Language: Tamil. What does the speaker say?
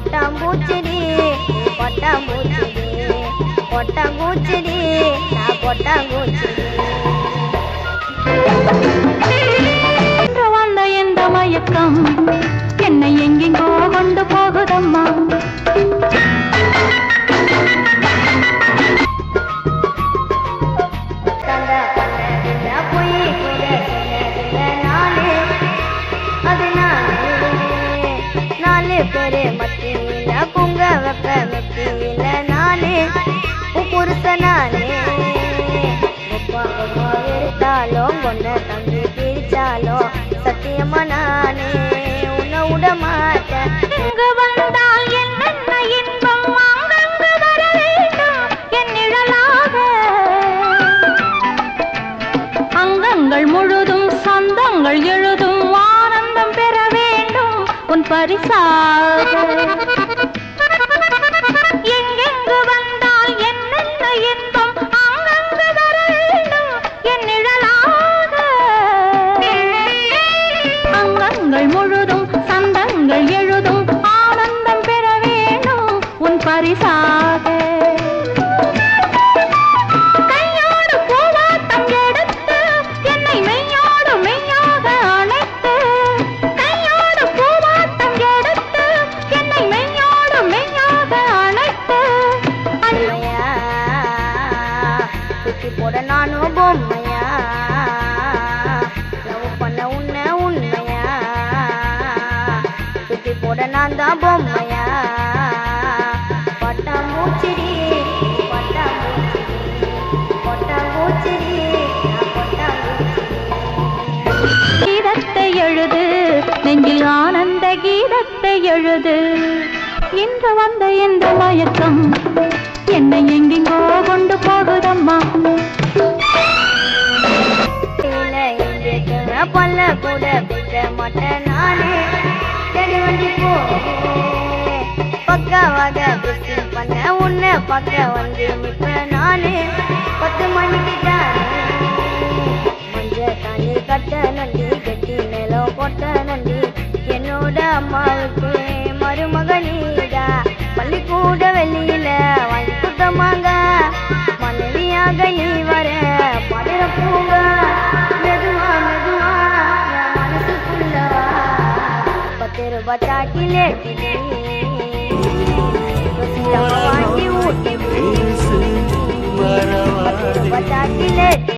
பட்டாம்பூச்சிடி பட்டாம்பூச்சிடி பொட்டாங்கூச்சிடி நான் பொட்டாங்கூச்சிடி வந்த எந்த மயக்கம் என்னை எங்கெங்கோ கொண்டு போகுதம்மா பேரு மத்தியில குங்க வெப்ப மெத்தியில நானே புருஷ நானே எடுத்தாலும் கொண்ட தம்பி பிரிச்சாலும் சத்தியமா நானே உன்னை விட மாட்டேன் இங்கு வந்தால் என்னென்ன இன்பம் அங்கங்கு வர வேண்டும் என் நிழலாக அங்கங்கள் முழுதும் சந்தங்கள் எழுதும் ஆனந்தம் பெற வேண்டும் உன் பரிசாக எங்கெங்கு வந்தால் என்னென்ன இன்பம் அங்கங்கு வர வேண்டும் என் நிழலாக அங்கங்கள் முழுதும் சந்தங்கள் எழுதும் ஆனந்தம் பெற வேண்டும் உன் பரிசாக கையோடு பூவாட்டம் எடுத்து என்னை மெய்யோடு மெய்யாக அணைத்து கையோடு பூவாட்டம் எடுத்து என்னை மெய்யோடு மெய்யாக அணைத்து அண்மையா சுத்தி போட நானும் பொம்மையா லவ் பண்ண உன்னை உண்மையா சுத்தி போட நான் தான் பொம்மையா பட்டாம்பூச்சிடி பட்டாம்பூச்சிடி பொட்டாம்பூச்சிடி கீதத்தை எழுது நெஞ்சில் ஆனந்த கீதத்தை எழுது இன்று வந்த எந்த மயக்கம் என்னை எங்கெங்கோ கொண்டு போகுதம்மா பல்ல கூட பிடிக்க மாட்டேன் நானே தேடி வண்டி போவேன் பக்காவாக பிஸ்டிங் பண்ண உன்னை பக்க வந்து நிற்பேன் நானே 10 மணிக்கு தானே மஞ்ச தாண்டி கட்ட நண்டி கட்டி மேலும் கொட்ட நண்டி என்னோட அம்மாவுக்கு மருமகனீடா பள்ளிக்கூட வெளியில வாங்கி கொடுத்தமாங்க மனைவியாக நீ வர படுற பூங்க மெதுவா மெதுவா என் மனசுக்குள்ளவா 10 ரூபாய் சாக்கிலேட் வாங்கி ஊட்டி 10 ரூபாய் சாக்கிலேட்